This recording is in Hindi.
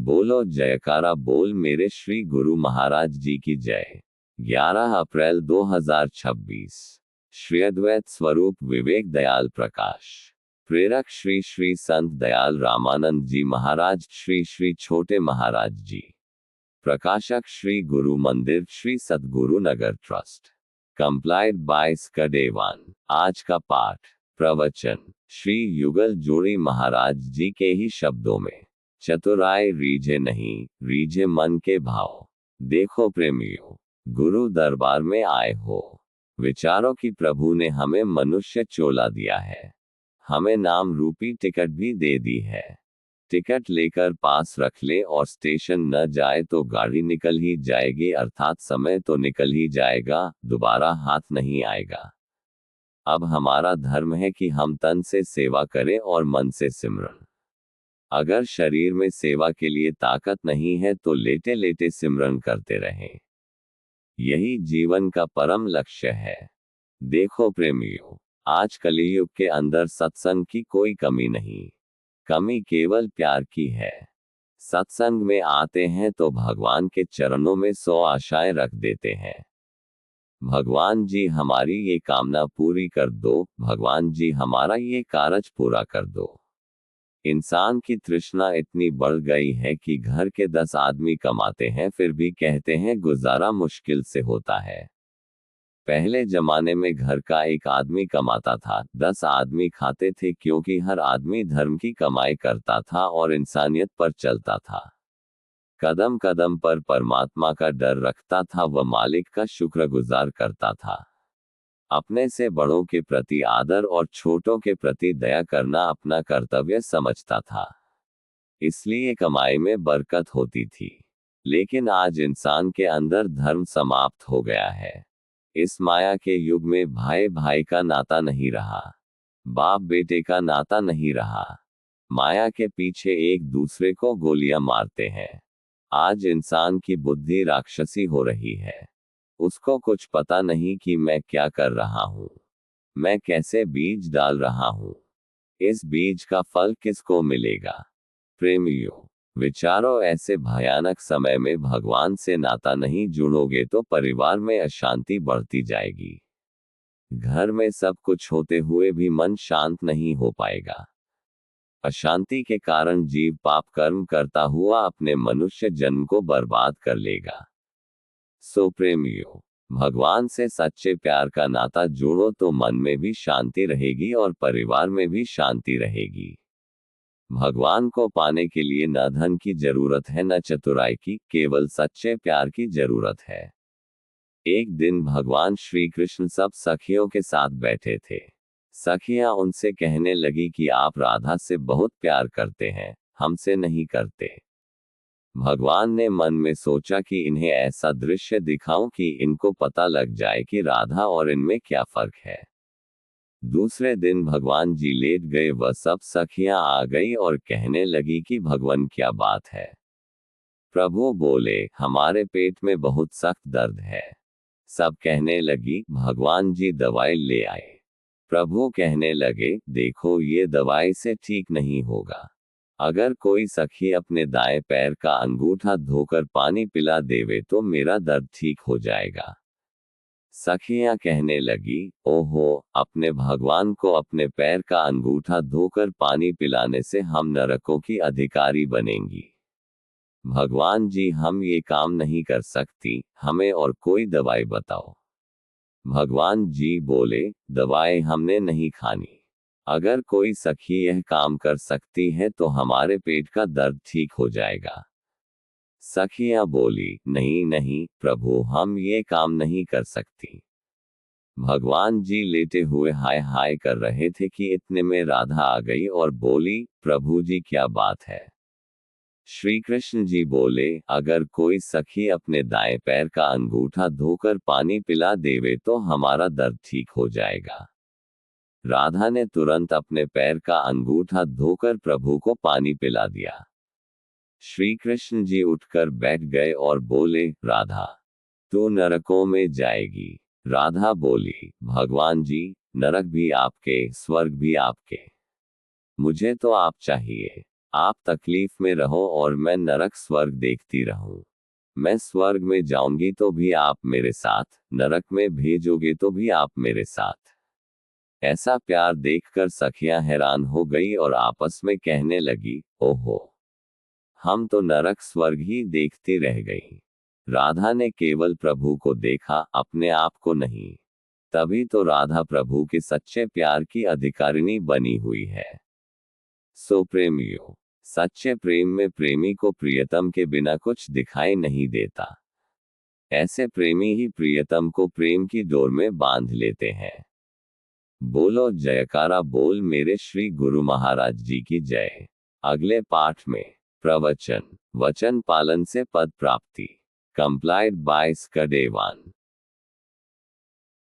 बोलो जयकारा बोल मेरे श्री गुरु महाराज जी की जय। 11 अप्रैल 2026। श्री अद्वैत स्वरूप विवेक दयाल प्रकाश। प्रेरक श्री श्री संत दयाल रामानंद जी महाराज, श्री श्री छोटे महाराज जी। प्रकाशक श्री गुरु Mandir, Shri Satguru Nagar trust. Compiled by स्कडेवान। आज का पाठ प्रवचन श्री युगल जोड़ी महाराज जी के ही शब्दों में। चतुराई रीझे नहीं, रीझे मन के भाव। देखो प्रेमियों, गुरु दरबार में आए हो। विचारों की प्रभु ने हमें मनुष्य चोला दिया है, हमें नाम रूपी टिकट भी दे दी है। टिकट लेकर पास रख ले और स्टेशन न जाए तो गाड़ी निकल ही जाएगी, अर्थात समय तो निकल ही जाएगा, दोबारा हाथ नहीं आएगा। अब हमारा धर्म है कि हम तन से सेवा करें और मन से सिमरन। अगर शरीर में सेवा के लिए ताकत नहीं है तो लेटे लेटे सिमरन करते रहें। यही जीवन का परम लक्ष्य है। देखो प्रेमियों, आज कलियुग के अंदर सत्संग की कोई कमी नहीं, कमी केवल प्यार की है। सत्संग में आते हैं तो भगवान के चरणों में 100 आशाएं रख देते हैं। भगवान जी हमारी ये कामना पूरी कर दो, भगवान जी हमारा ये कारज पूरा कर दो। इंसान की तृष्णा इतनी बढ़ गई है कि घर के 10 आदमी कमाते हैं फिर भी कहते हैं गुजारा मुश्किल से होता है। पहले जमाने में घर का एक आदमी कमाता था, 10 आदमी खाते थे, क्योंकि हर आदमी धर्म की कमाई करता था और इंसानियत पर चलता था। कदम कदम पर परमात्मा का डर रखता था व मालिक का शुक्रगुजार करता था। अपने से बड़ों के प्रति आदर और छोटों के प्रति दया करना अपना कर्तव्य समझता था, इसलिए कमाई में बरकत होती थी। लेकिन आज इंसान के अंदर धर्म समाप्त हो गया है। इस माया के युग में भाई भाई का नाता नहीं रहा, बाप बेटे का नाता नहीं रहा। माया के पीछे एक दूसरे को गोलियां मारते हैं। आज इंसान की बुद्धि राक्षसी हो रही है। उसको कुछ पता नहीं कि मैं क्या कर रहा हूँ, मैं कैसे बीज डाल रहा हूँ, इस बीज का फल किसको मिलेगा। प्रेमियों, विचारो ऐसे भयानक समय में भगवान से नाता नहीं जुड़ोगे तो परिवार में अशांति बढ़ती जाएगी। घर में सब कुछ होते हुए भी मन शांत नहीं हो पाएगा। अशांति के कारण जीव पाप कर्म करता हुआ अपने मनुष्य जन्म को बर्बाद कर लेगा। सो प्रेमियों, भगवान से सच्चे प्यार का नाता जोड़ो तो मन में भी शांति रहेगी और परिवार में भी शांति रहेगी। भगवान को पाने के लिए न धन की जरूरत है न चतुराई की, केवल सच्चे प्यार की जरूरत है। एक दिन भगवान श्री कृष्ण सब सखियों के साथ बैठे थे। सखियां उनसे कहने लगी कि आप राधा से बहुत प्यार करते हैं, हमसे नहीं करते। भगवान ने मन में सोचा कि इन्हें ऐसा दृश्य दिखाऊं कि इनको पता लग जाए कि राधा और इनमें क्या फर्क है। दूसरे दिन भगवान जी लेट गए, वह सब सखियां आ गई और कहने लगी कि भगवान क्या बात है। प्रभु बोले, हमारे पेट में बहुत सख्त दर्द है। सब कहने लगी, भगवान जी दवाई ले आए। प्रभु कहने लगे, देखो ये दवाई से ठीक नहीं होगा। अगर कोई सखी अपने दाएं पैर का अंगूठा धोकर पानी पिला देवे तो मेरा दर्द ठीक हो जाएगा। सखियां कहने लगी, ओहो, अपने भगवान को अपने पैर का अंगूठा धोकर पानी पिलाने से हम नरकों की अधिकारी बनेंगी। भगवान जी, हम ये काम नहीं कर सकती, हमें और कोई दवाई बताओ। भगवान जी बोले, दवाई हमने नहीं खानी। अगर कोई सखी यह काम कर सकती है तो हमारे पेट का दर्द ठीक हो जाएगा। सखियां बोली, नहीं नहीं प्रभु, हम ये काम नहीं कर सकती। भगवान जी लेटे हुए हाय हाय कर रहे थे कि इतने में राधा आ गई और बोली, प्रभु जी क्या बात है। श्री कृष्ण जी बोले, अगर कोई सखी अपने दाएं पैर का अंगूठा धोकर पानी पिला देवे तो हमारा दर्द ठीक हो जाएगा। राधा ने तुरंत अपने पैर का अंगूठा धोकर प्रभु को पानी पिला दिया। श्री कृष्ण जी उठकर बैठ गए और बोले, राधा, तू नरकों में जाएगी। राधा बोली, भगवान जी, नरक भी आपके, स्वर्ग भी आपके, मुझे तो आप चाहिए। आप तकलीफ में रहो और मैं नरक स्वर्ग देखती रहूं। मैं स्वर्ग में जाऊंगी तो भी आप मेरे साथ, नरक में भेजोगे तो भी आप मेरे साथ। ऐसा प्यार देखकर सखियां हैरान हो गई और आपस में कहने लगी, ओहो, हम तो नरक स्वर्ग ही देखती रह गई। राधा ने केवल प्रभु को देखा, अपने आप को नहीं। तभी तो राधा प्रभु के सच्चे प्यार की अधिकारिणी बनी हुई है। सो प्रेमियों, सच्चे प्रेम में प्रेमी को प्रियतम के बिना कुछ दिखाई नहीं देता। ऐसे प्रेमी ही प्रियतम को प्रेम की डोर में बांध लेते हैं। बोलो जयकारा बोल मेरे श्री गुरु महाराज जी की जय। अगले पाठ में प्रवचन, वचन पालन से पद प्राप्ति, कंप्लाइड बाय स्कदेवान।